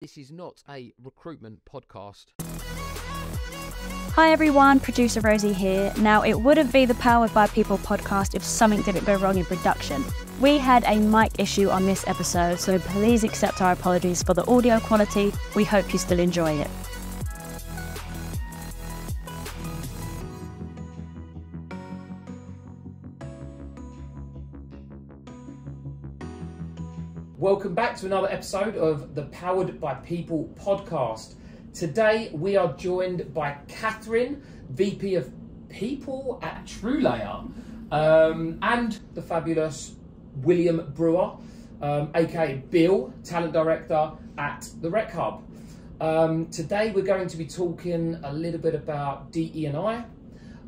This is not a recruitment podcast. Hi everyone, producer Rosie here. Now, it wouldn't be the Powered by People podcast if something didn't go wrong in production. We had a mic issue on this episode, so please accept our apologies for the audio quality. We hope you still enjoy it. Welcome back to another episode of the Powered by People podcast. Today we are joined by Catherine, VP of People at Truelayer, and the fabulous William Brewer, aka Bill, Talent Director at the Rec Hub. Today we're going to be talking a little bit about DE&I,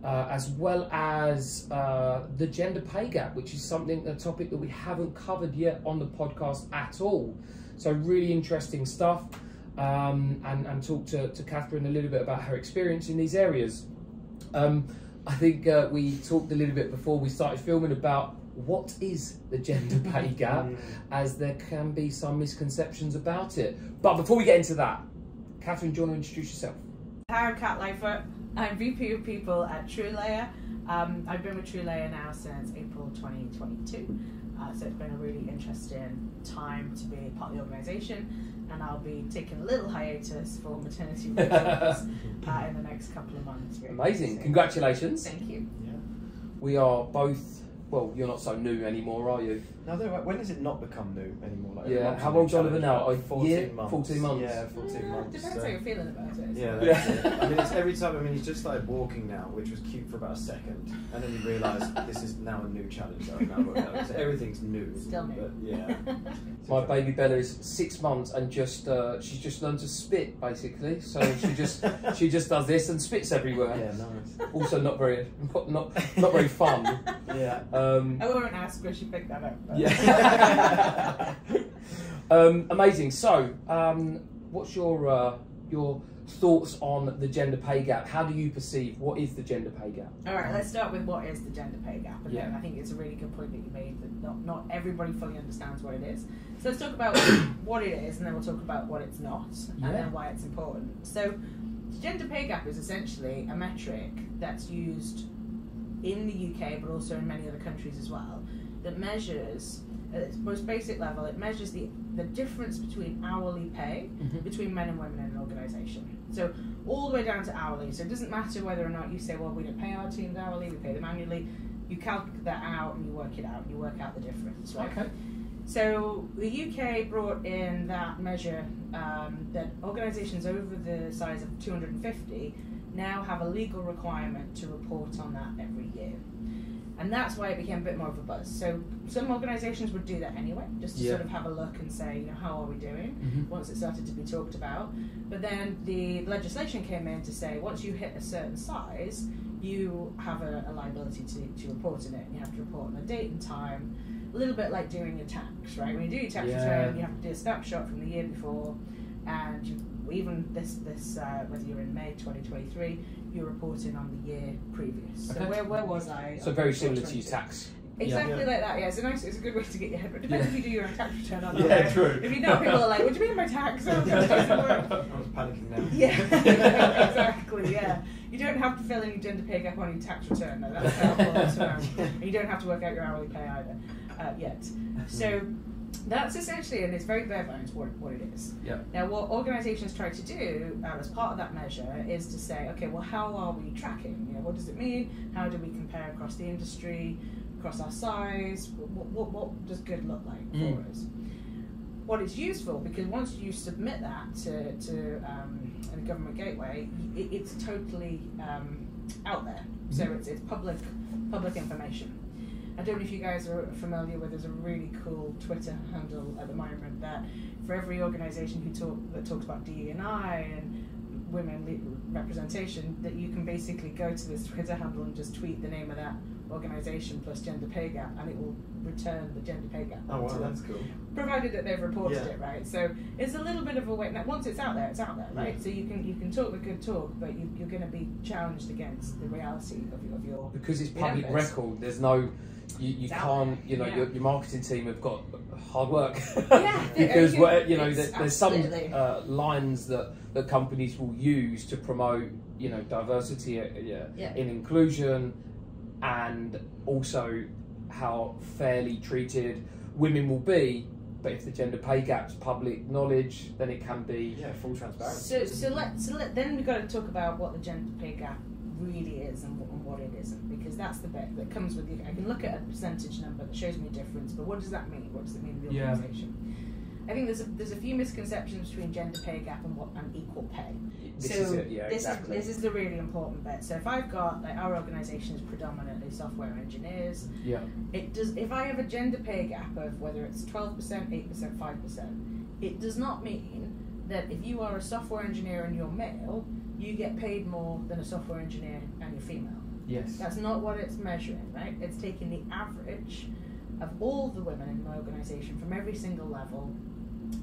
as well as the gender pay gap, which is a topic that we haven't covered yet on the podcast at all. So really interesting stuff, and talk to Catherine a little bit about her experience in these areas. I think we talked a little bit before we started filming about what is the gender pay gap, as there can be some misconceptions about it. But before we get into that, Catherine, do you want to introduce yourself? Hi, I'm Cat Lightfoot. I'm VP of People at Truelayer. I've been with Truelayer now since April 2022, so it's been a really interesting time to be part of the organisation, and I'll be taking a little hiatus for maternity leave in the next couple of months. Really. Amazing, so, congratulations. Thank you. Yeah. We are both, well, you're not so new anymore, are you? No, when does it not become new anymore? Like, Yeah, how old's Oliver now? 14 months. 14 months. Yeah, 14 months. Depends how you're feeling about it. Yeah, that's it. I mean, it's every time. I mean, he's just started walking now, which was cute for about a second, and then you realise this is now a new challenge. So everything's new. Still new. But yeah. My baby Bella is 6 months and she's just learned to spit basically. So she just does this and spits everywhere. Yeah, nice. Also not very fun. Yeah. I won't ask where she picked that up. But. Yeah. Amazing. So, what's your thoughts on the gender pay gap? How do you perceive what is the gender pay gap? All right, let's start with what is the gender pay gap, and Yeah. then I think it's a really good point that you made that not everybody fully understands what it is. So let's talk about what it is, and then we'll talk about what it's not, and then why it's important. So, the gender pay gap is essentially a metric that's used in the UK, but also in many other countries as well, that measures, at its most basic level, it measures the difference between hourly pay between men and women in an organisation. So all the way down to hourly. So it doesn't matter whether or not you say, well, we don't pay our teams hourly, we pay them annually. You calculate that out and you work it out and you work out the difference, right? Okay. So the UK brought in that measure that organisations over the size of 250 now have a legal requirement to report on that every year. And that's why it became a bit more of a buzz. So some organisations would do that anyway, just to sort of have a look and say, how are we doing, once it started to be talked about. But then the legislation came in to say, once you hit a certain size, you have a liability to report on it, and you have to report on the date and time, a little bit like doing your tax, right? When you do your tax return, you have to do a snapshot from the year before, and even this whether you're in May 2023, you're reporting on the year previous. So where was I? So very similar to your tax. Exactly like that. Yeah, it's a good way to get your head. It depends if you do your own tax return or not. Yeah, true. If you know, people are like, "What do you mean by tax?" Oh, God, it doesn't work. I was panicking now. Yeah, exactly. Yeah, you don't have to fill in your gender pay gap on your tax return. No, that's helpful. And you don't have to work out your hourly pay either yet. So. That's essentially, and it's very bare bones, what it is. Yeah. Now, what organisations try to do as part of that measure is to say, okay, well, how are we tracking? What does it mean? How do we compare across the industry, across our size? What does good look like for us? What it's useful, because once you submit that to a government gateway, it's totally out there. So it's public information. I don't know if you guys are familiar with, there's a really cool Twitter handle at the moment that for every organisation that talks about DE&I and women representation, that you can basically go to this Twitter handle and just tweet the name of that organisation plus gender pay gap, and it will return the gender pay gap. Oh wow, that's cool. Provided that they've reported it, right? So it's a little bit of a way. Now, once it's out there, right? Yeah. So you can talk the good talk, but you're going to be challenged against the reality of your because it's public record. There's no. You can't, your marketing team have got hard work. Yeah, Because it's there's some absolutely. lines that companies will use to promote diversity Yeah. in inclusion, and also how fairly treated women will be. But if the gender pay gap's public knowledge, then it can be full transparency. So then we've got to talk about what the gender pay gap really is and what it isn't, because that's the bit that comes with I can look at a percentage number that shows me a difference, but what does that mean? What does it mean in the organisation? I think there's a few misconceptions between gender pay gap and equal pay. This is it, yeah, exactly. This is the really important bit. So if I've got, like, our organisation is predominantly software engineers. Yeah. If I have a gender pay gap of whether it's 12%, 8%, 5%, it does not mean that if you are a software engineer and you're male, you get paid more than a software engineer and you're female. Yes. That's not what it's measuring, right? It's taking the average of all the women in my organisation from every single level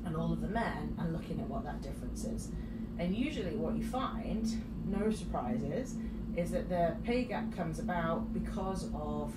and all of the men and looking at what that difference is. And usually what you find, no surprises, is that the pay gap comes about because of,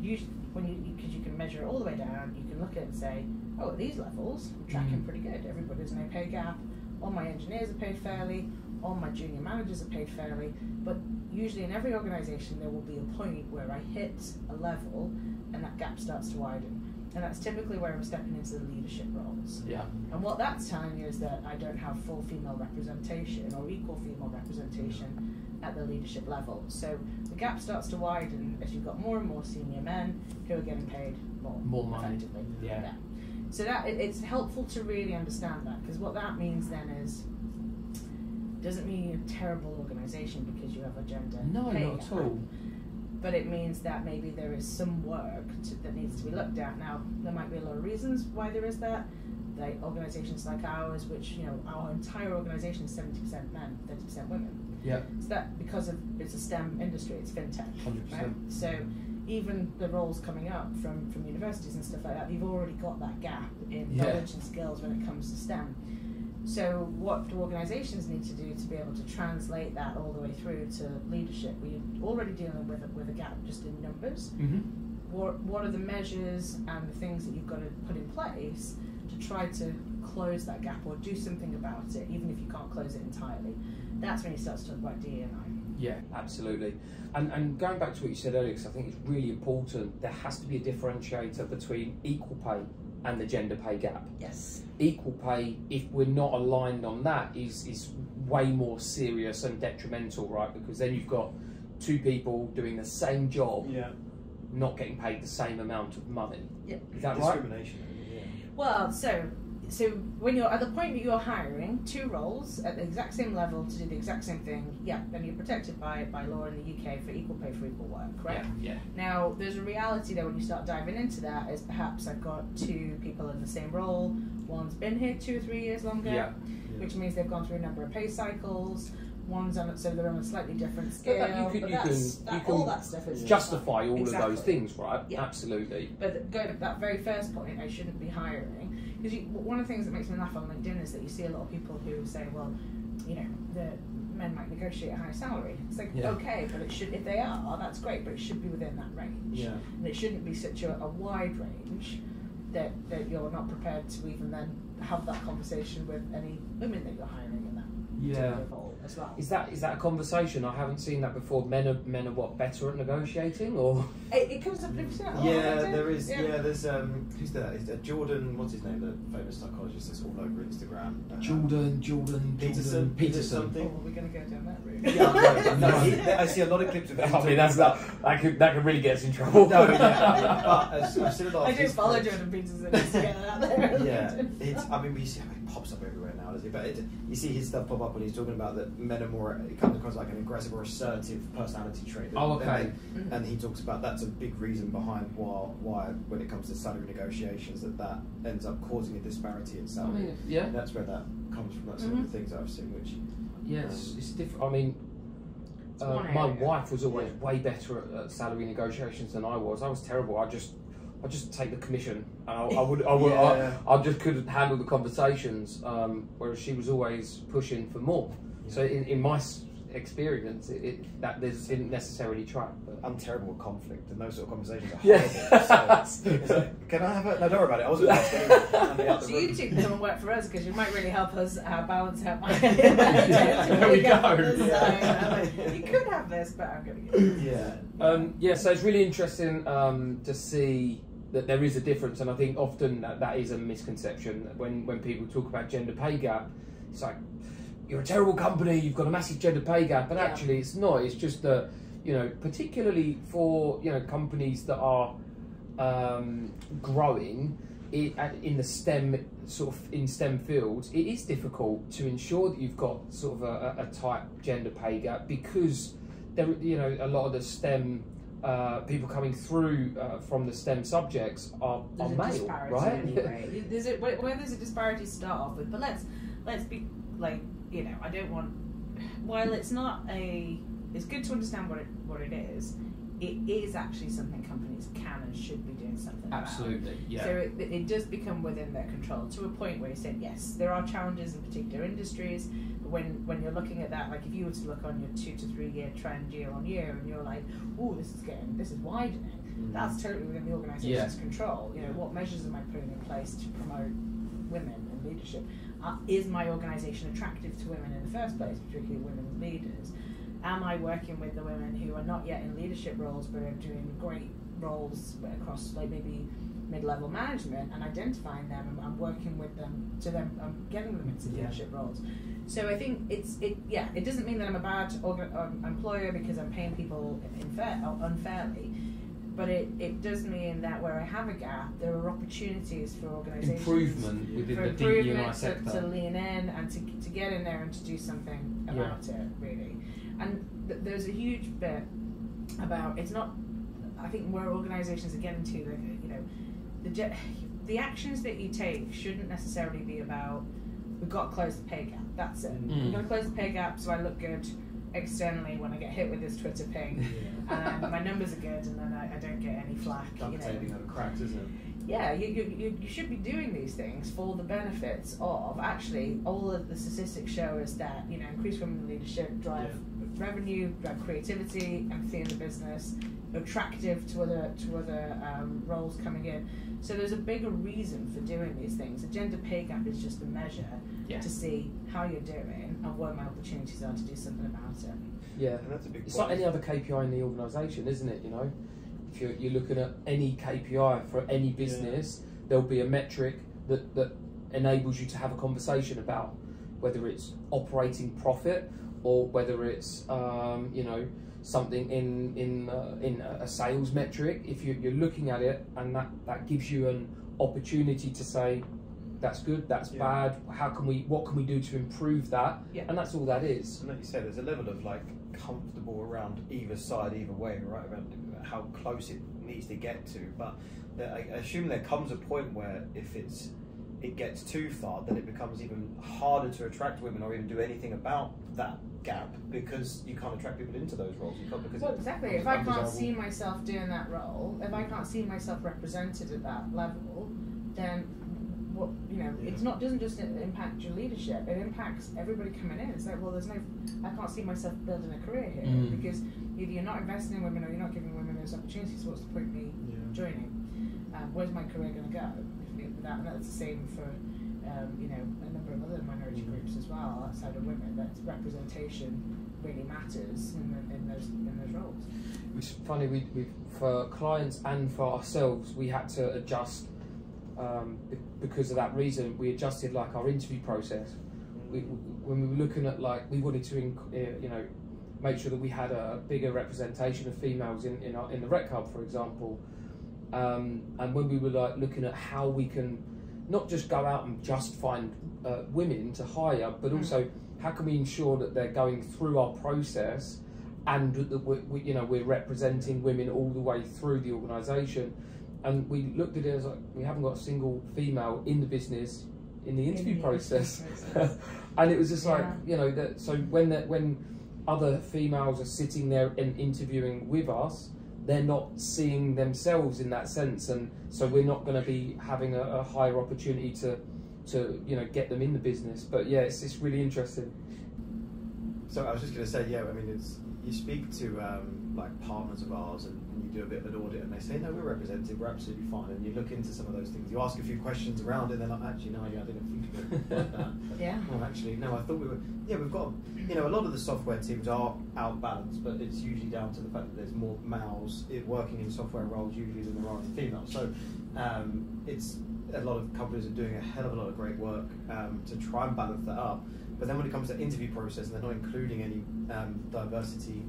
because you can measure it all the way down, you can look at it and say, oh, at these levels, I'm tracking pretty good. Everybody's no pay gap, all my engineers are paid fairly, all my junior managers are paid fairly, but usually in every organisation there will be a point where I hit a level and that gap starts to widen. And that's typically where I'm stepping into the leadership roles. Yeah. And what that's telling you is that I don't have full female representation or equal female representation at the leadership level. So the gap starts to widen as you've got more and more senior men who are getting paid more money. effectively. Yeah. So that it's helpful to really understand that, because what that means then is, doesn't mean you're a terrible organisation because you have a gender pay not gap. at all. But it means that maybe there is some work that needs to be looked at. Now, there might be a lot of reasons why there is that. Like organisations like ours, which, our entire organisation is 70% men, 30% women. Yeah. So that because it's a STEM industry, it's fintech. 100%. Right? So even the roles coming up from universities and stuff like that, you've already got that gap in knowledge and skills when it comes to STEM. So what do organisations need to do to be able to translate that all the way through to leadership? We're already dealing with a gap just in numbers. Mm-hmm. What are the measures and the things that you've got to put in place to try to close that gap or do something about it, even if you can't close it entirely? That's when you start to talk about DE&I. Yeah, absolutely. And going back to what you said earlier, because I think it's really important, there has to be a differentiator between equal pay and the gender pay gap. Yes. Equal pay, if we're not aligned on that, is way more serious and detrimental, right? Because then you've got two people doing the same job, not getting paid the same amount of money. Yeah. Is that right? Discrimination. Well, so when you're at the point that you're hiring two roles at the exact same level to do the exact same thing, then you're protected by law in the UK for equal pay for equal work, right? Yeah. Now, there's a reality there when you start diving into that is perhaps I've got two people in the same role. One's been here 2 or 3 years longer, which means they've gone through a number of pay cycles. One's on it, so they're on a slightly different scale. You can all that stuff is justify all of those things, right? Yeah. Absolutely. But going to that very first point, I shouldn't be hiring. Because one of the things that makes me laugh on LinkedIn is that you see a lot of people who say, well, the men might negotiate a high salary. It's like, okay, but it should, if they are, that's great, but it should be within that range. Yeah. And it shouldn't be such a wide range that you're not prepared to even then have that conversation with any women that you're hiring in that particular role as well. Is that a conversation? I haven't seen that before. Men are what, better at negotiating, or? It comes up. There is. There's who's that? Is that Jordan? What's his name? The famous psychologist that's all over Instagram. Jordan Peterson. Oh, we're going to go down that route. I see a lot of clips of him. I mean, that could really get us in trouble. But I've seen a lot of I do follow Jordan Peterson just to get it out there. We see how it pops up everywhere now, doesn't it? But you see his stuff pop up when he's talking about that men are more, it comes across like an aggressive or assertive personality trait. And he talks about that's a big reason behind why when it comes to salary negotiations, that ends up causing a disparity in salary. That's where that comes from. That's some of the things that I've seen, which... it's different. I mean, my wife was always way better at salary negotiations than I was. I was terrible. I just take the commission. I just couldn't handle the conversations. Whereas she was always pushing for more. So in my experience, that didn't necessarily track. But I'm terrible with conflict, and those sort of conversations are yeah. horrible. So it's like, can I have it? No, don't worry about it. I wasn't asking. So you two come and work for us because you might really help us balance out my. There we go. You could have this, but I'm going to get it. Yeah. So it's really interesting to see that there is a difference, and I think often that is a misconception when people talk about gender pay gap. It's like, you're a terrible company, you've got a massive gender pay gap, but actually it's not. It's just that, you know, particularly for, you know, companies that are growing in the STEM STEM fields, it is difficult to ensure that you've got sort of a tight gender pay gap, because there, you know, a lot of the STEM people coming through from the STEM subjects are male, right? Anyway. Where there's a disparity to start off with, but let's be like, you know, I don't want, while it's not it's good to understand what it is actually something companies can and should be doing something about. Absolutely, yeah. So it does become within their control to a point where you say, yes, there are challenges in particular industries, but when you're looking at that, like if you were to look on your 2 to 3 year trend year on year, and you're like, oh, this is widening, that's totally within the organisation's control. You know, what measures am I putting in place to promote women in leadership? Is my organisation attractive to women in the first place, particularly women leaders? Am I working with the women who are not yet in leadership roles but are doing great roles across, like, maybe mid-level management, and identifying them and working with them getting them into leadership roles? So I think it doesn't mean that I'm a bad employer because I'm paying people unfairly, but it does mean that where I have a gap, there are opportunities for organisations improvement within the DE&I sector to lean in and to get in there and to do something about it, really. And there's a huge bit about, it's not, I think where organisations are getting to, like, you know, the actions that you take shouldn't necessarily be about, we've got to close the pay gap, that's it. We've got to close the pay gap so I look good externally when I get hit with this Twitter ping, and my numbers are good, and then I don't get any flack. Duct-taping over cracks, isn't it? Yeah, you should be doing these things for the benefits of, actually, all of the statistics show us that, you know, increased women in leadership drive revenue, drive creativity, empathy in the business, attractive to other roles coming in. So there's a bigger reason for doing these things. The gender pay gap is just a measure to see how you're doing and what my opportunities are to do something about it. Yeah, and that's a big it's point. like any other KPI in the organisation, isn't it? You know, if you're looking at any KPI for any business, there'll be a metric that enables you to have a conversation about whether it's operating profit or whether it's you know, something in a sales metric. If you're looking at it, and that gives you an opportunity to say, that's good, that's bad, what can we do to improve that? And that's all that is. And like you said, there's a level of, like, comfortable around either side, either way, right, around how close it needs to get to. But I assume there comes a point where if it gets too far, then it becomes even harder to attract women or even do anything about that gap, because you can't attract people into those roles. You can't, because exactly. If I can't see myself doing that role, if I can't see myself represented at that level, then what, you know, it's not, doesn't just impact your leadership, it impacts everybody coming in. It's like, well, I can't see myself building a career here, because either you're not investing in women or you're not giving women those opportunities. What's the point of me joining? Where's my career going to go? And that's the same for you know, a number of other minority groups as well outside of women. That representation really matters in those roles. Which is funny, we for clients and for ourselves, we had to adjust because of that reason. We adjusted, like, our interview process. When we were looking at, like, we wanted to you know, make sure that we had a bigger representation of females in the Rec Hub, for example. And when we were, like, looking at how we can not just go out and just find women to hire, but also how can we ensure that they're going through our process and that we're representing women all the way through the organisation. And we looked at it as, like, we haven't got a single female in the business in the interview process. And it was just like, you know, that. So when other females are sitting there and interviewing with us, they're not seeing themselves in that sense, and so we're not going to be having a higher opportunity to you know, get them in the business. But yeah, it's really interesting. So I was just going to say, yeah, I mean, you speak to like partners of ours and you do a bit of an audit and they say, no, we're represented, we're absolutely fine. And you look into some of those things, you ask a few questions around it, and they're like, actually, no, yeah, I didn't think of it like that. Yeah. Well, actually, no, I thought we were, yeah, we've got, you know, a lot of the software teams are outbalanced, but it's usually down to the fact that there's more males working in software roles usually than there are females. So it's a lot of companies are doing a hell of a lot of great work to try and balance that up. But then when it comes to interview process, and they're not including any diversity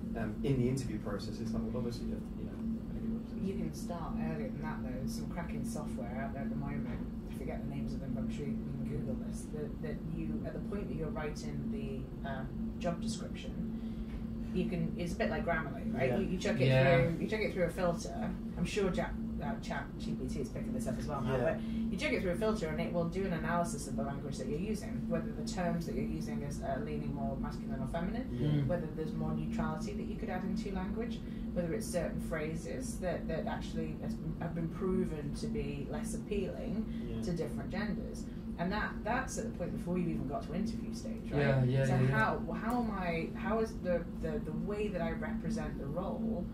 in the interview process, it's like, well, obviously, you know. You can start earlier than that, though. There's some cracking software out there at the moment. I forget the names of them, but I'm sure you can Google this. That you, at the point that you're writing the job description, you can. It's a bit like Grammarly, right? Yeah. You chuck it through. You chuck it through a filter. I'm sure ChatGPT is picking this up as well now, but you check it through a filter and it will do an analysis of the language that you're using, whether the terms that you're using is leaning more masculine or feminine, whether there's more neutrality that you could add into language, whether it's certain phrases that actually have been proven to be less appealing to different genders. And that's at the point before you've even got to interview stage, right? So how is the way that I represent the role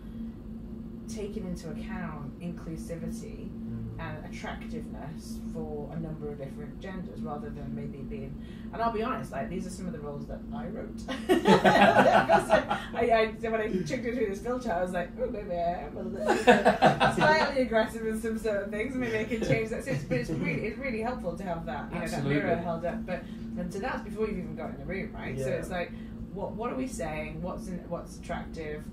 taking into account inclusivity and attractiveness for a number of different genders, rather than maybe being, and I'll be honest, like, these are some of the roles that I wrote. When I checked it through this filter, I was like, oh, maybe I am a little slightly aggressive in some certain things, maybe I can change that. So it's really helpful to have that, that mirror held up. And so that's before you've even got in the room, right? So it's like, what are we saying? What's attractive?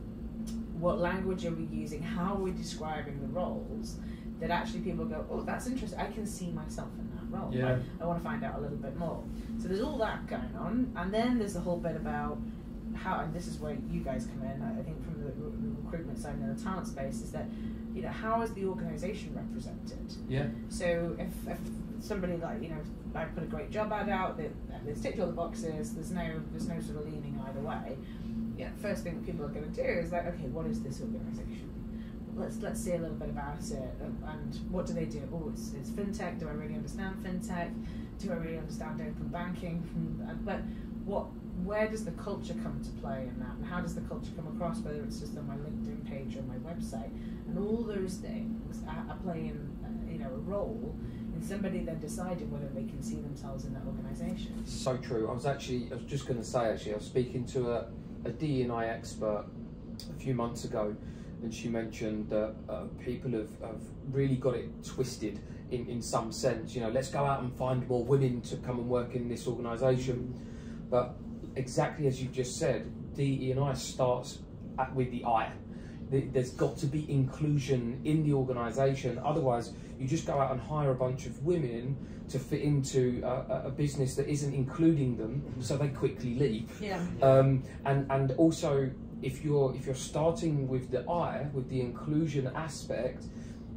What language are we using? How are we describing the roles? That actually people go, oh, that's interesting. I can see myself in that role. Yeah. I want to find out a little bit more. So there's all that going on, and then there's the whole bit about how, and this is where you guys come in. I think from the recruitment side and the talent space, is that, how is the organisation represented? Yeah. So if somebody, like, I put a great job ad out, they ticked all the boxes. There's no sort of leaning either way. Yeah. First thing that people are going to do is like, okay, what is this organisation? Let's see a little bit about it, and what do they do? Oh, it's fintech. Do I really understand fintech? Do I really understand open banking? But where does the culture come to play in that, and how does the culture come across? Whether it's just on my LinkedIn page or my website, and all those things are playing a role in somebody then deciding whether they can see themselves in that organisation. So true. I was just going to say, I was speaking to a DE&I expert a few months ago, and she mentioned that people have really got it twisted in some sense. Let's go out and find more women to come and work in this organisation. But exactly as you've just said, DE&I starts with the I. There's got to be inclusion in the organisation. Otherwise, you just go out and hire a bunch of women to fit into a business that isn't including them, so they quickly leave. Yeah. And also, if you're starting with the I, with the inclusion aspect,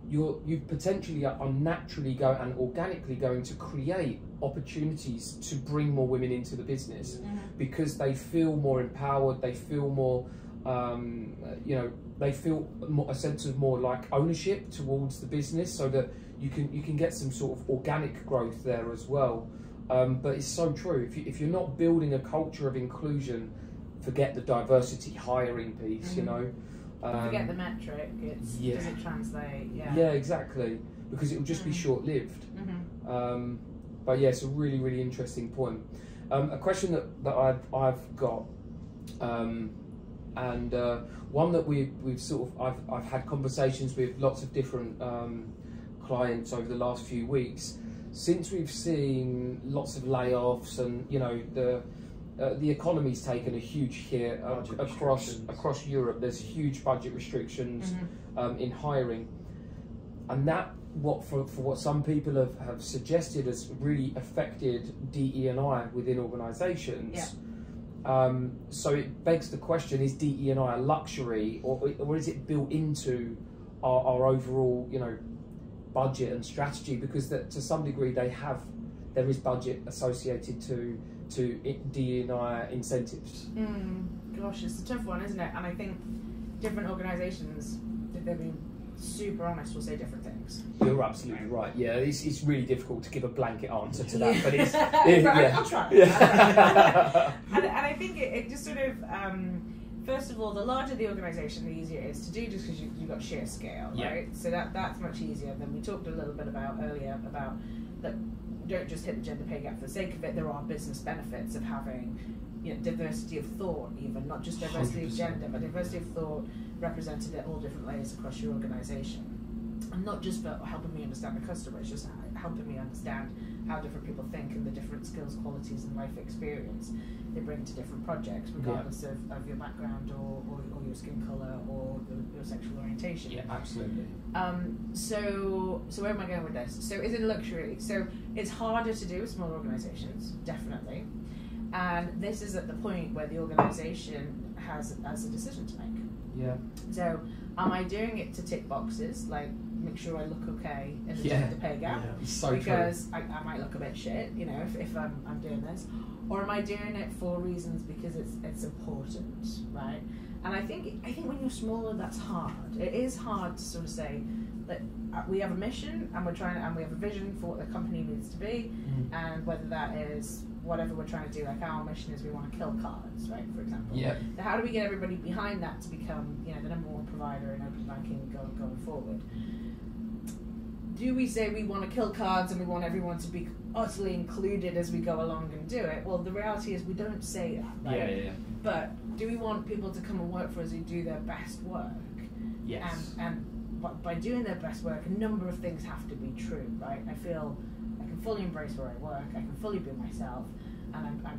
you potentially are naturally and organically going to create opportunities to bring more women into the business, because they feel more empowered, they feel more, they feel a sense of more like ownership towards the business, so that you can get some sort of organic growth there as well. But it's so true. If you're not building a culture of inclusion, forget the diversity hiring piece. Forget the metric. Does it translate? Yeah, exactly. Because it will just be short-lived. But yeah, it's a really, really interesting point. A question that I've got, and one that I've had conversations with lots of different clients over the last few weeks, since we've seen lots of layoffs, and the economy's taken a huge hit across Europe. There's huge budget restrictions in hiring, and that for what some people have suggested has really affected DE&I within organisations. Yeah. So it begs the question: is DE&I a luxury, or is it built into our overall budget and strategy? Because to some degree there is budget associated to DE&I incentives. Gosh, it's a tough one, isn't it? And I think different organisations, if they're being super honest, will say different things. You're absolutely right. Yeah, it's really difficult to give a blanket answer to that, but it's I'll try. Yeah. And I think it just sort of, first of all, the larger the organisation, the easier it is to do, just because you've got sheer scale, right? So that's much easier. Then we talked a little bit about earlier about that. Don't just hit the gender pay gap for the sake of it. There are business benefits of having, diversity of thought, even not just diversity 100%. Of gender, but diversity of thought represented at all different layers across your organisation, and not just for helping me understand the customer. It's just helping me understand how different people think and the different skills, qualities, and life experience they bring to different projects, regardless of your background or your skin colour or your sexual orientation. Yeah, absolutely. So where am I going with this? So is it a luxury? So it's harder to do with smaller organisations, definitely. And this is at the point where the organisation has a decision to make. Yeah. So am I doing it to tick boxes, like make sure I look okay in the gender pay gap? Yeah, so because I might look a bit shit, if I'm doing this, or am I doing it for reasons because it's important, right? And I think when you're smaller, that's hard. It is hard to sort of say that we have a mission and we have a vision for what the company needs to be, and whether that is whatever we're trying to do, like our mission is we want to kill cards, right, for example. Yeah. So how do we get everybody behind that to become, the number one provider in open banking going forward? Do we say we want to kill cards and we want everyone to be utterly included as we go along and do it? Well, the reality is we don't say that, right? Yeah. But do we want people to come and work for us who do their best work? Yes. And by doing their best work, a number of things have to be true, right? I feel I can fully embrace where I work, I can fully be myself, and I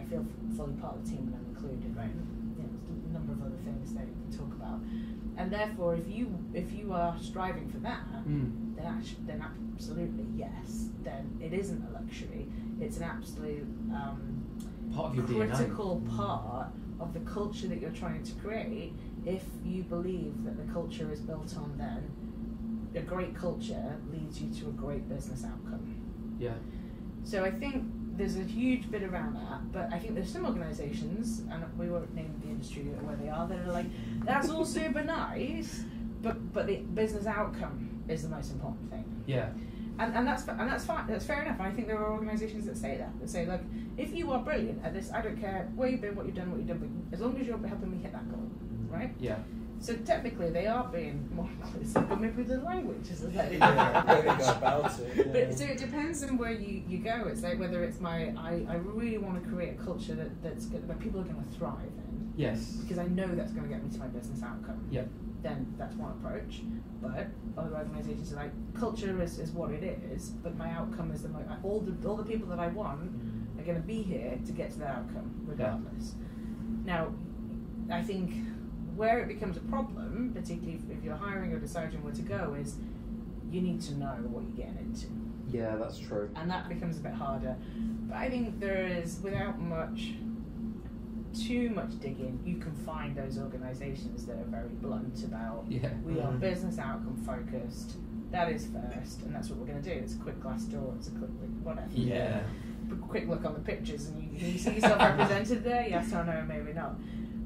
feel fully part of the team and I'm included, right? A number of other things that we talk about. And therefore, if you are striving for that, then absolutely yes. Then it isn't a luxury. It's an absolute part of your critical DNA. Part of the culture that you're trying to create. If you believe that the culture is built on, then a great culture leads you to a great business outcome. Yeah. So I think there's a huge bit around that, but I think there's some organisations, and we won't name the industry where they are, that are like, that's all super nice, but the business outcome is the most important thing. Yeah. And that's fine. That's fair enough. And I think there are organisations that say that say, look, if you are brilliant at this, I don't care where you've been, what you've done, but as long as you're helping me hit that goal, right? Yeah. So technically, they are being more inclusive, but maybe the language is a little about it. But so it depends on where you go. It's like whether it's I really want to create a culture that's good, where people are going to thrive in. Yes. Because I know that's going to get me to my business outcome. Yeah. Then that's one approach. But other organisations are like, culture is what it is, but my outcome is all the people that I want are going to be here to get to that outcome regardless. Yeah. Now, I think where it becomes a problem, particularly if you're hiring or deciding where to go, is you need to know what you're getting into. Yeah, that's true. And that becomes a bit harder. But I think there is, without too much digging, you can find those organisations that are very blunt about, we are business outcome focused, that is first, and that's what we're going to do. It's a quick glass door, it's a quick whatever. Yeah. A quick look on the pictures and you see yourself represented there, yes or no, maybe not.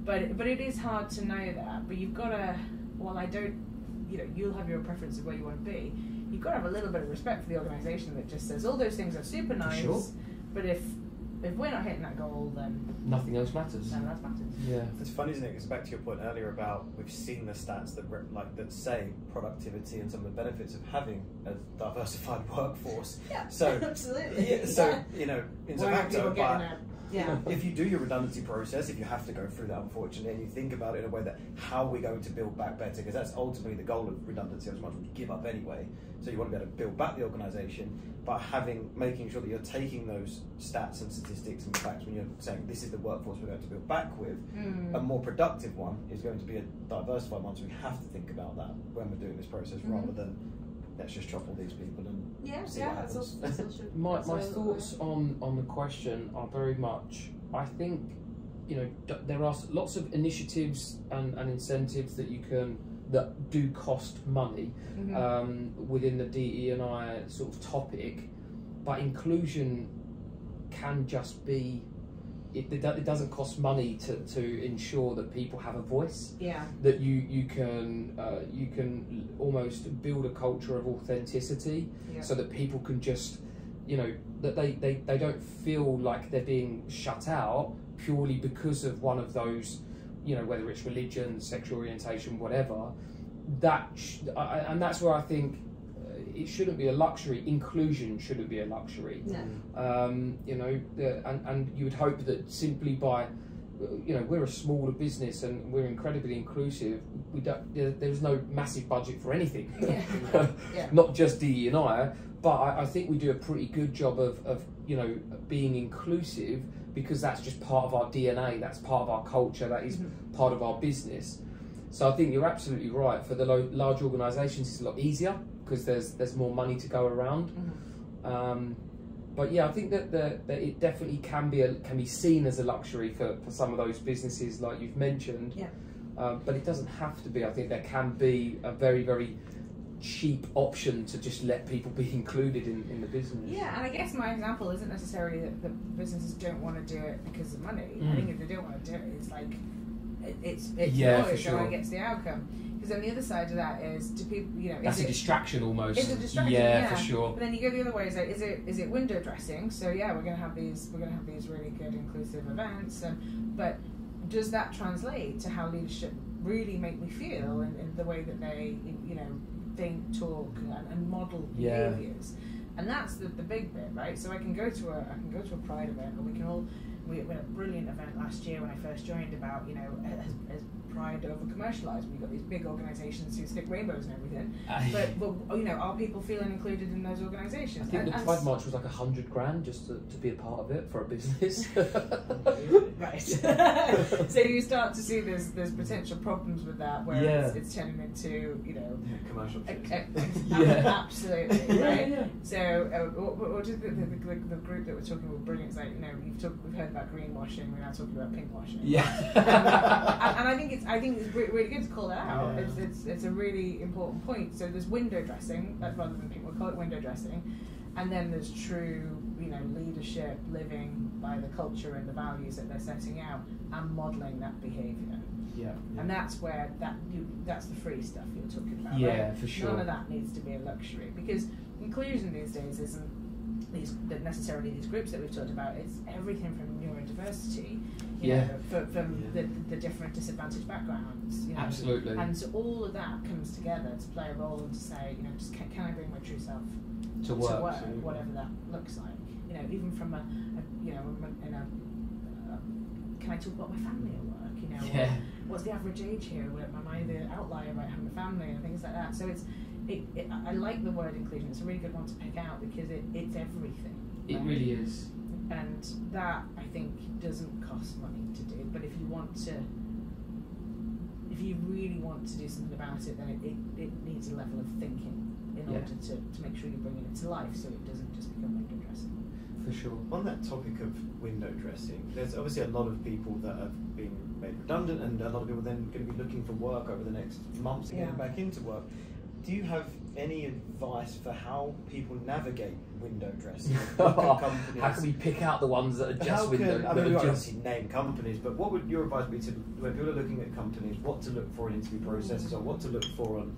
But it is hard to know that. But you've got to, you'll have your preference of where you want to be. You've got to have a little bit of respect for the organisation that just says all those things are super nice, but if we're not hitting that goal, then nothing else matters. None else matters. Yeah. It's funny, isn't it? Because back to your point earlier about we've seen the stats that say productivity and some of the benefits of having a diversified workforce. Yeah. So absolutely. Yeah, so in facto, but yeah. If you do your redundancy process, if you have to go through that, unfortunately, and you think about it in a way that how are we going to build back better, because that's ultimately the goal of redundancy, as much as you give up anyway. So you want to be able to build back the organisation, but making sure that you're taking those stats and statistics and facts when you're saying this is the workforce we're going to build back with. A more productive one is going to be a diversified one, so we have to think about that when we're doing this process rather than let's just chop all these people and see what happens. My thoughts on the question are very much, I think, there are lots of initiatives and incentives that do cost money within the DE&I sort of topic, but inclusion can just be, it doesn't cost money to ensure that people have a voice. Yeah. That you can almost build a culture of authenticity, so that people can just you know, that they don't feel like they're being shut out purely because of one of those, you know, whether it's religion, sexual orientation, whatever. And that's where I think it shouldn't be a luxury. Inclusion shouldn't be a luxury. No. You know, and you would hope that simply by, you know, we're a smaller business and we're incredibly inclusive. There's no massive budget for anything, not just DE&I. But I think we do a pretty good job of you know, being inclusive, because that's just part of our DNA. That's part of our culture. That is part of our business. So I think you're absolutely right. For the large organisations, it's a lot easier because there's more money to go around. But yeah, I think that it definitely can be seen as a luxury for some of those businesses, like you've mentioned. Yeah. But it doesn't have to be. I think there can be a very, very cheap option to just let people be included in the business. Yeah, and I guess my example isn't necessarily that the businesses don't want to do it because of money. I think if they don't want to do it, it's like it's noise, so it gets the outcome. Because then the other side of that is, do people, you know, that's a distraction almost. It's a distraction, yeah, for sure. But then you go the other way. Is like, is it window dressing? So yeah, we're gonna have these really good inclusive events, but does that translate to how leadership really make me feel in the way that they, you know, think, talk, and model behaviours? And that's the big bit, right? So I can go to a Pride event, and we had a brilliant event last year when I first joined about, you know, as Pride over commercialised. We've got these big organisations who stick rainbows and everything, but you know, are people feeling included in those organisations? I think the Pride March was like $100,000 just to be a part of it for a business. Right. So you start to see there's potential problems with that, where it's turning into, you know, commercial. Absolutely, right. So what is the group that we're talking about? Brilliant. It's like, you know, we've heard about greenwashing. We're now talking about pinkwashing. And I think it's really good to call that out. It's a really important point. So there's window dressing, rather than people call it window dressing, and then there's true, you know, leadership living by the culture and the values that they're setting out and modelling that behaviour. And that's where that's the free stuff you're talking about. Right? For sure. None of that needs to be a luxury, because inclusion these days isn't necessarily these groups that we've talked about. It's everything from neurodiversity, you know, from the different disadvantaged backgrounds. You know, absolutely. And so all of that comes together to play a role and to say, you know, just can I bring my true self to work, whatever that looks like. You know, even from can I talk about my family at work? You know, what's the average age here? Am I the outlier about having a family and things like that? So I like the word inclusion. It's a really good one to pick out because it's everything. It really is. And that, I think, doesn't cost money to do. But if you really want to do something about it, then it needs a level of thinking in order to make sure you're bringing it to life, so it doesn't just become window dressing. For sure. On that topic of window dressing, there's obviously a lot of people that have been made redundant, and a lot of people then going to be looking for work over the next months to get back into work. Do you have any advice for how people navigate window dressing? How can we pick out the ones that are just window? I mean, we won't obviously name companies, but what would your advice be to when people are looking at companies, what to look for in interview processes, or what to look for on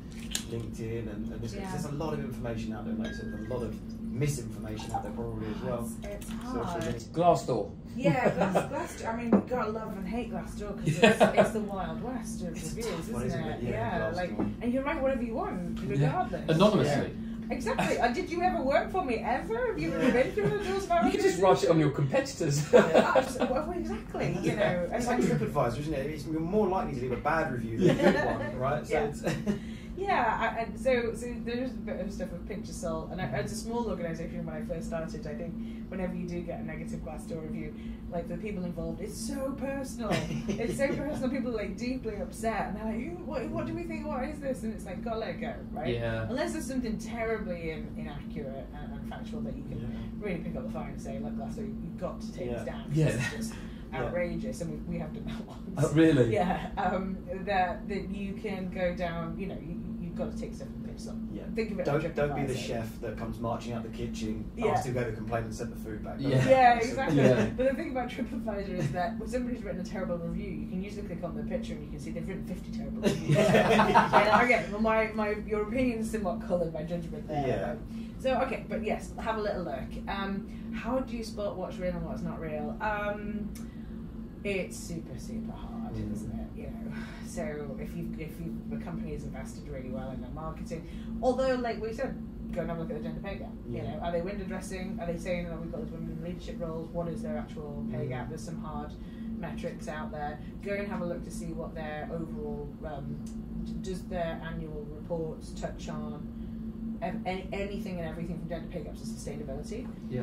LinkedIn and this? There's a lot of information out there, like I said, a lot of misinformation out there probably as well. It's hard. Glassdoor. Yeah, Glassdoor. I mean, we've got to love and hate Glassdoor because it's the Wild West of reviews, isn't it? Yeah, like, and you write whatever you want, regardless. Anonymously. Exactly. Did you ever work for me ever? Have you ever been through the doors of You can just write it on your competitors. Well, exactly. You know, it's like TripAdvisor, isn't it? You're more likely to leave a bad review than a good one, right? So it's so there's a bit of stuff with pinch of salt, and it's a small organisation when I first started. I think whenever you do get a negative Glassdoor review, like the people involved, it's so personal. It's so personal. People are like deeply upset, and they're like, "What do we think? What is this?" And it's like, gotta let it go, right? Yeah. Unless there's something terribly inaccurate and factual that you can really pick up the phone and say, "Look, Glassdoor, you've got to take this down. It's just outrageous," and we have done that once. Oh, really? Yeah. That you can go down. You know, you've got to take stuff and pinch some. Yeah. Think of it. Don't be the chef that comes marching out the kitchen after you go to complain and send the food back. Exactly. But the thing about TripAdvisor is that when somebody's written a terrible review, you can usually click on the picture and you can see they've written 50 terrible reviews. Your opinion is somewhat coloured by judgment there. So okay, but yes, have a little look. How do you spot what's real and what's not real? It's super hard, isn't it? You know, so if the company has invested really well in their marketing, although like we said, go and have a look at the gender pay gap. You know, are they window dressing? Are they saying that we've got these women in leadership roles? What is their actual pay gap? There's some hard metrics out there. Go and have a look to see what their overall does their annual reports touch on anything and everything from gender pay gaps to sustainability. Yeah.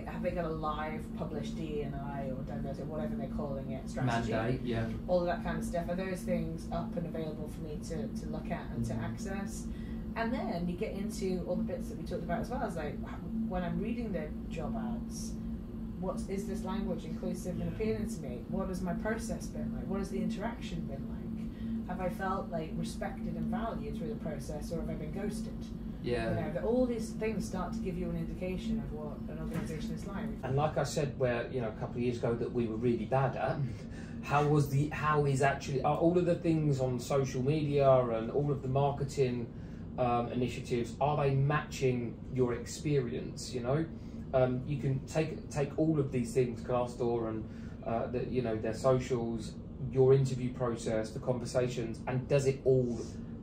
Have they got a live published DE&I or diversity, whatever they're calling it, strategy? Mandate, yeah. All of that kind of stuff. Are those things up and available for me to look at and to access? And then you get into all the bits that we talked about as well, as like when I'm reading their job ads, is this language inclusive and appealing to me? What has my process been like? What has the interaction been like? Have I felt like respected and valued through the process, or have I been ghosted? Yeah. You know, that all these things start to give you an indication of what an organisation is like. And like I said, where you know a couple of years ago that we were really bad at, how is actually all of the things on social media and all of the marketing initiatives, are they matching your experience? You know, you can take all of these things, Glassdoor and you know, their socials, your interview process, the conversations, and does it all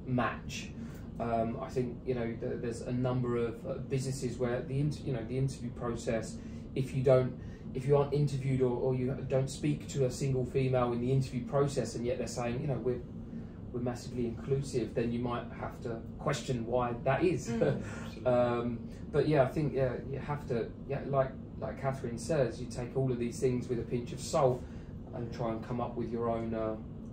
match? I think, you know, there's a number of businesses where the interview process, if you aren't interviewed or you don't speak to a single female in the interview process, and yet they're saying, you know, we're massively inclusive, then you might have to question why that is. But yeah, I think you have to, like Catherine says, you take all of these things with a pinch of salt and try and come up with your own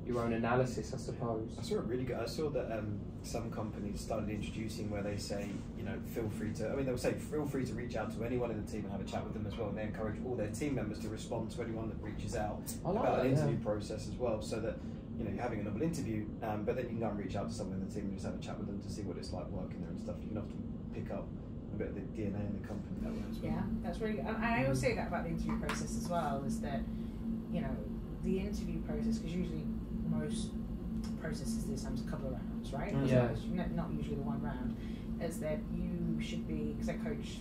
analysis, I suppose. I saw it really good. I saw that some companies started introducing where they say, you know, feel free to, I mean, they'll say feel free to reach out to anyone in the team and have a chat with them as well, and they encourage all their team members to respond to anyone that reaches out about an interview process as well, so that, you know, you're having a normal interview, but then you can go and reach out to someone in the team and just have a chat with them to see what it's like working there and stuff. You can often pick up a bit of the DNA in the company that way as well. Yeah, that's really good. And I always say that about the interview process as well, is that, you know, the interview process, because usually most processes there's sometimes a couple of rounds, right? Yeah. Not usually the one round. Is that you should be, because I coach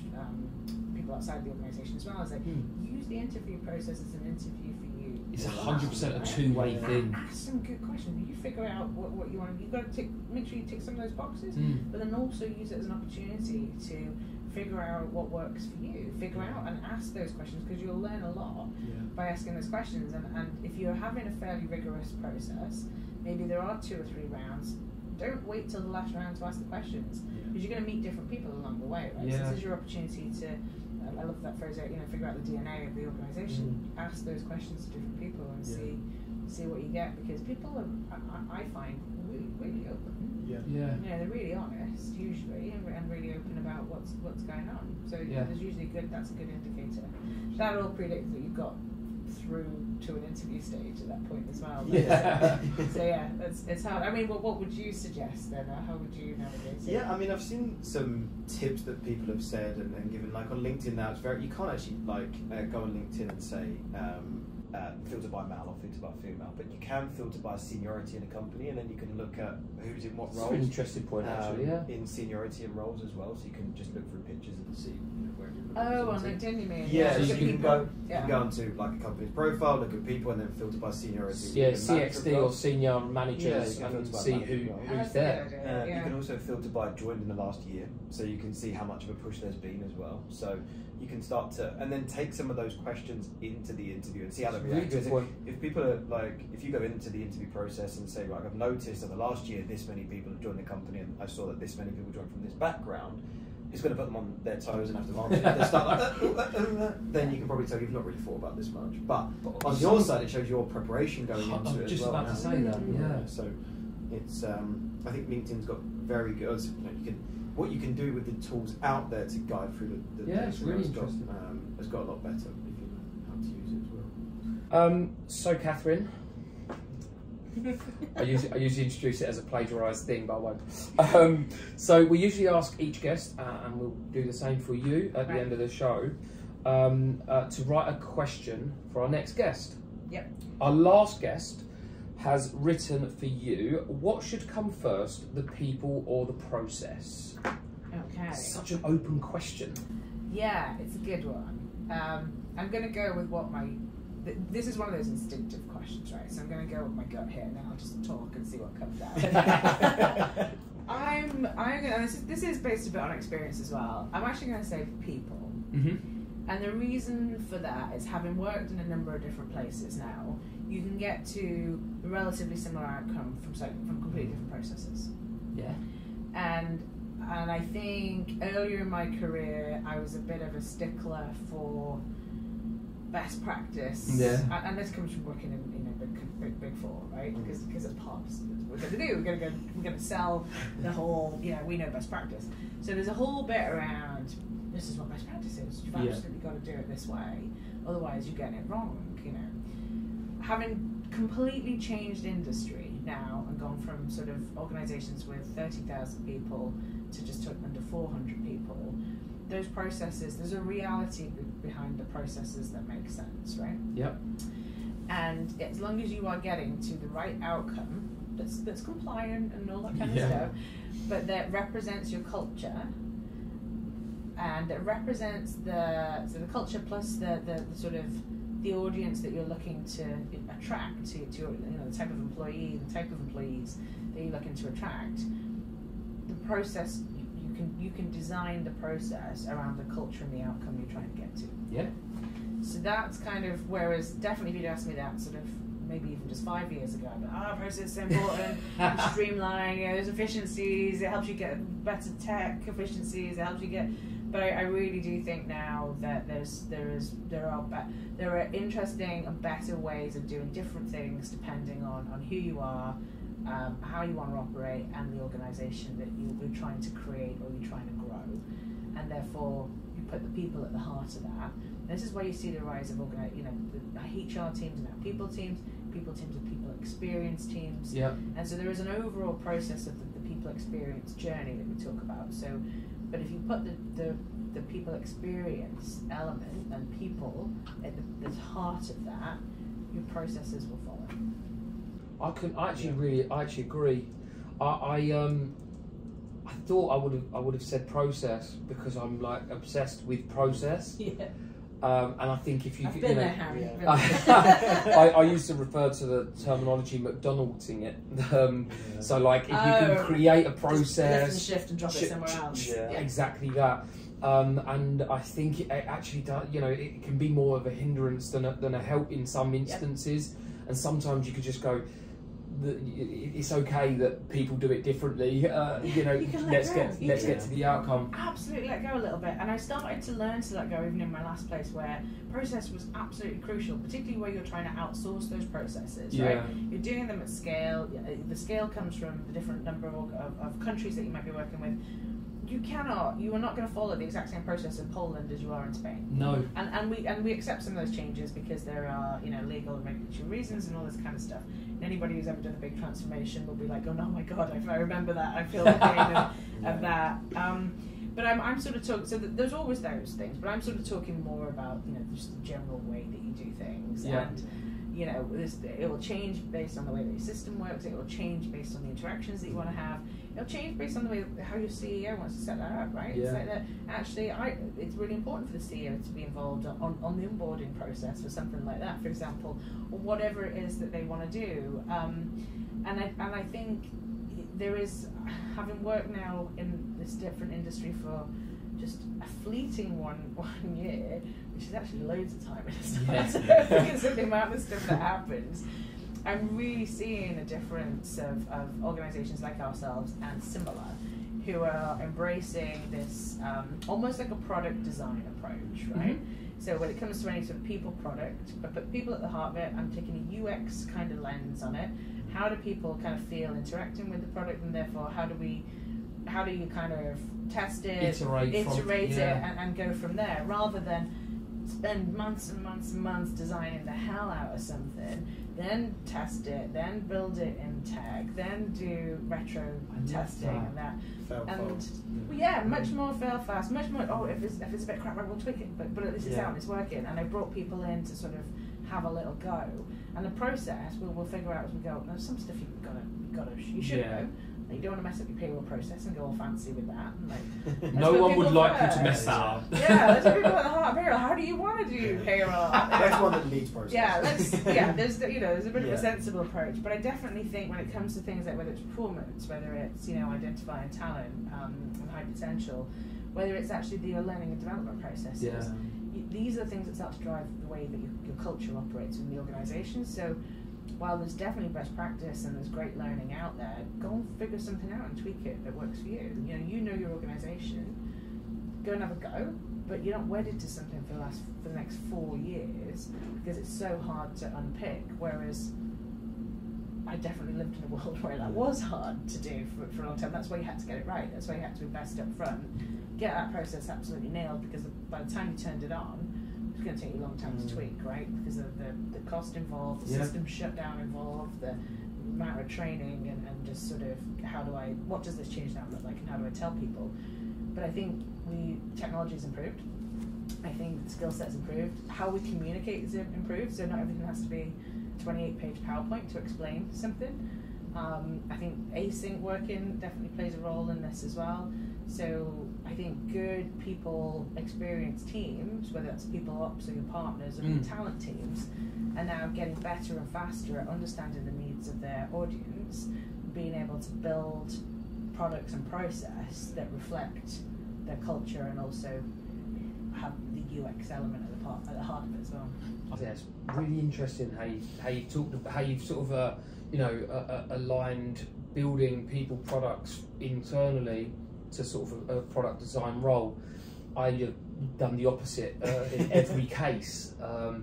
people outside the organisation as well, is that use the interview process as an interview for you. It's 100% a two-way thing. Ask some good questions. You figure out what you want. You've got to make sure you tick some of those boxes, but then also use it as an opportunity to figure out what works for you. Figure out and ask those questions, because you'll learn a lot by asking those questions. And if you're having a fairly rigorous process, maybe there are 2 or 3 rounds. Don't wait till the last round to ask the questions, because you're going to meet different people along the way, right? So this is your opportunity to, I love that phrase, you know, figure out the DNA of the organisation. Ask those questions to different people and see what you get, because people are, I find, really open. You know, they're really honest usually, and really open about what's going on. So there's usually that's a good indicator. That all predicts that you've got through to an interview stage at that point as well. So yeah, it's hard. I mean, what would you suggest then? How would you navigate it? Yeah, I mean, I've seen some tips that people have said and given, like on LinkedIn now. It's very, you can't actually go on LinkedIn and say filter by male or filter by female, but you can filter by seniority in a company, and then you can look at who's in what roles. An interesting point, actually. In seniority and roles as well, so you can just look through pictures and see, you know, where you're. Oh, on LinkedIn, you mean? Yeah, so you can go. Yeah. You can go onto like a company's profile, look at people, and then filter by seniority. Yeah, CXD or senior managers, and see who's there. You can also filter by joined in the last year, so you can see how much of a push there's been as well. So you can start to, and then take some of those questions into the interview and see how they react. If people are like, if you go into the interview process and say, right, I've noticed that the last year this many people have joined the company, and I saw that this many people joined from this background, it's going to put them on their toes and have to answer. If they start like, then you can probably tell you've not really thought about this much. But on your side, it shows your preparation going into it as well. Just about to say that. Yeah. So it's, I think LinkedIn's got very good. You know, what you can do with the tools out there to guide through the it's really interesting. Has got a lot better if you know how to use it as well. So Catherine, I usually introduce it as a plagiarised thing, but I won't. So we usually ask each guest, and we'll do the same for you at the end of the show, to write a question for our next guest. Yep. Our last guest has written for you, what should come first, the people or the process? Okay. Okay. Such an open question. Yeah, it's a good one. I'm going to go with what this is one of those instinctive questions, right? So I'm going to go with my gut here, and then I'll just talk and see what comes out. I'm going to, this is based a bit on experience as well. I'm actually going to say people. Mm-hmm. And the reason for that is, having worked in a number of different places now, you can get to a relatively similar outcome from completely different processes. Yeah. And I think earlier in my career, I was a bit of a stickler for best practice. Yeah. And this comes from working in big four, right? Because it's part of what we're going to do. We're going to sell the whole, we know best practice. So there's a whole bit around, this is what best practice is. You've absolutely got to do it this way. Otherwise, you're getting it wrong, Having completely changed industry now and gone from sort of organisations with 30,000 people to just under 400 people, those processes, there's a reality behind the processes that make sense, right? Yep. And as long as you are getting to the right outcome that's compliant and all that kind of stuff, but that represents your culture, and that represents the culture plus the sort of the audience that you're looking to attract to the type of employee, the type of employees that you're looking to attract. The process, you can design the process around the culture and the outcome you're trying to get to. Yeah. So that's kind of, whereas definitely if you'd asked me that sort of maybe even just 5 years ago, but process is so important, streamline, there's efficiencies, it helps you get better tech efficiencies, it helps you get. But I really do think now that there are interesting and better ways of doing different things depending on who you are, how you want to operate, and the organisation that you're trying to create or you're trying to grow, and therefore you put the people at the heart of that. And this is where you see the rise of the HR teams and now people teams are people experience teams. Yeah. And so there is an overall process of the people experience journey that we talk about. So. But if you put the people experience element and people at the heart of that, your processes will follow. I actually agree. I thought I would have said process because I'm like obsessed with process. Yeah. And I think if I've been there, Harry. I used to refer to the terminology McDonald'sing it. So like if you can create a process, just lift and shift and drop it somewhere else. Yeah. Exactly that. And I think it actually does. It can be more of a hindrance than a help in some instances. Yep. And sometimes you could just go, it's okay that people do it differently. Let's get to the outcome. Absolutely let go a little bit. And I started to learn to let go even in my last place, where process was absolutely crucial, particularly where you're trying to outsource those processes. Yeah. Right? You're doing them at scale. The scale comes from the different number of countries that you might be working with. You are not going to follow the exact same process in Poland as you are in Spain. No. And we accept some of those changes because there are legal and regulatory reasons and all this kind of stuff. And anybody who's ever done a big transformation will be like, oh my god, I remember that. I feel the pain of that. But I'm sort of talking. So there's always those things, but I'm sort of talking more about just the general way that you do things. Yeah. And it will change based on the way that your system works. It will change based on the interactions that you want to have. It'll change based on the way how your CEO wants to set that up, right? Yeah. It's like that. Actually, it's really important for the CEO to be involved on the onboarding process for something like that, for example, or whatever it is that they want to do. And I think there is, having worked now in this different industry for just a fleeting one year, which is actually loads of time because of the amount of stuff that happens. I'm really seeing a difference of organisations like ourselves and similar who are embracing this almost like a product design approach, right? Mm-hmm. So when it comes to any sort of people product, I put people at the heart of it. I'm taking a UX kind of lens on it. How do people kind of feel interacting with the product, and therefore how do you kind of test it, iterate it, and go from there, rather than spend months and months and months designing the hell out of something, then test it, then build it in tech, then do retro testing and that. Much more fail fast, much more. Oh, if it's a bit crap, we'll tweak it. But at least it's out and it's working. And I brought people in to sort of have a little go. And the process we'll figure out as we go. There's some stuff you should know. You don't want to mess up your payroll process and go all fancy with that. Like, no one would like you to mess that up. Yeah, there's people at the heart of payroll. How do you want to do payroll? That's one that needs process. Yeah, there's a bit of a sensible approach, but I definitely think when it comes to things like whether it's performance, whether it's identifying talent and high potential, whether it's actually the learning and development processes. These are things that start to drive the way that your culture operates in the organisation. So while there's definitely best practice and there's great learning out there, go and figure something out and tweak it that works for you. You know your organisation. Go and have a go, but you're not wedded to something for the next 4 years because it's so hard to unpick. Whereas I definitely lived in a world where that was hard to do for a long time. That's why you had to get it right. That's why you had to invest up front, get that process absolutely nailed, because by the time you turned it on, it's going to take you a long time to tweak, right? Because of the cost involved, the system shutdown involved, the amount of training, and just sort of what does this change now look like, and how do I tell people? But I think technology's improved. I think the skill set's improved. How we communicate is improved. So not everything has to be 28-page PowerPoint to explain something. I think async working definitely plays a role in this as well. So I think good people experienced teams, whether that's people ops or your partners or your talent teams, are now getting better and faster at understanding the needs of their audience, being able to build products and process that reflect their culture and also have the UX element at the heart of it as well. Yeah, it's really interesting how you've sort of aligned building people products internally to sort of a product design role. I've done the opposite in every case. A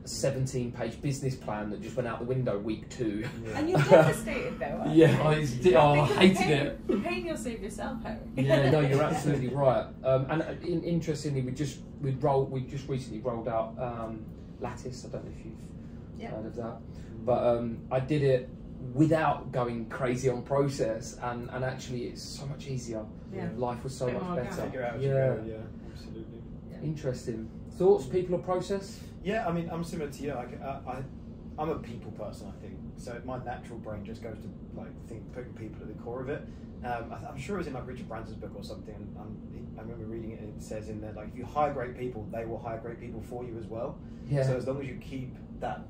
17-page business plan that just went out the window week 2. And you're devastated though, aren't you? I hated it. The pain you'll save yourself, Harry. Yeah, no, you're absolutely right. Interestingly, we just recently rolled out Lattice. I don't know if you've heard of that, but I did it without going crazy on process, and actually it's so much easier. Life was so much better. Absolutely. Interesting. Thoughts, people or process? Yeah, I mean, I'm similar to you. I'm a people person, I think. So my natural brain just goes to putting people at the core of it. I'm sure it was in Richard Branson's book or something. I remember reading it, and it says in there, if you hire great people, they will hire great people for you as well. Yeah. So as long as you keep that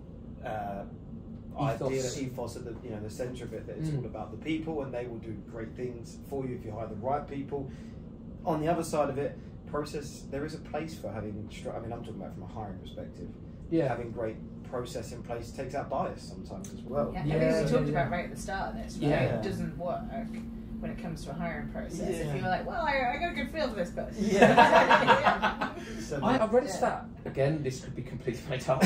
ethos at the centre of it, that it's all about the people, and they will do great things for you if you hire the right people. On the other side of it, process, there is a place for having, I'm talking about from a hiring perspective. Having great process in place takes out bias sometimes as well. I think we talked about right at the start of this, right? It doesn't work when it comes to a hiring process. If you're like, well, I got a good feel for this person. I read a stat, again, this could be completely made up.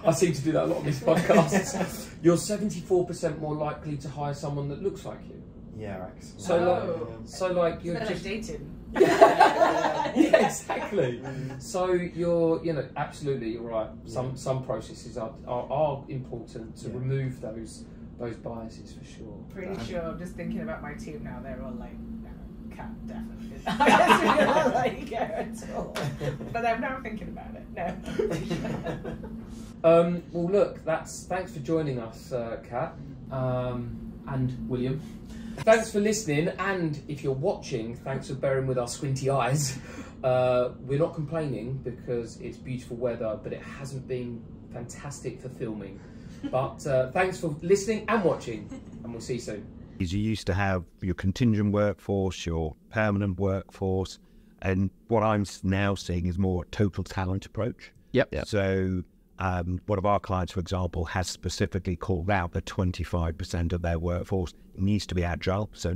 I seem to do that a lot on these podcasts. You're 74% more likely to hire someone that looks like you. Yeah, you're just like dating. Yeah, exactly. So you're, absolutely, you're right. Some processes are important to remove those biases for sure. Pretty sure. I'm just thinking about my team now. They're all like, no, Cat definitely. I don't like her at all. But I'm now thinking about it. No. Well, look, thanks for joining us, Kat, and William. Thanks for listening, and if you're watching, thanks for bearing with our squinty eyes. We're not complaining because it's beautiful weather, but it hasn't been fantastic for filming. But thanks for listening and watching, and we'll see you soon. You used to have your contingent workforce, your permanent workforce, and what I'm now seeing is more a total talent approach. Yep. So one of our clients, for example, has specifically called out that 25% of their workforce needs to be agile. So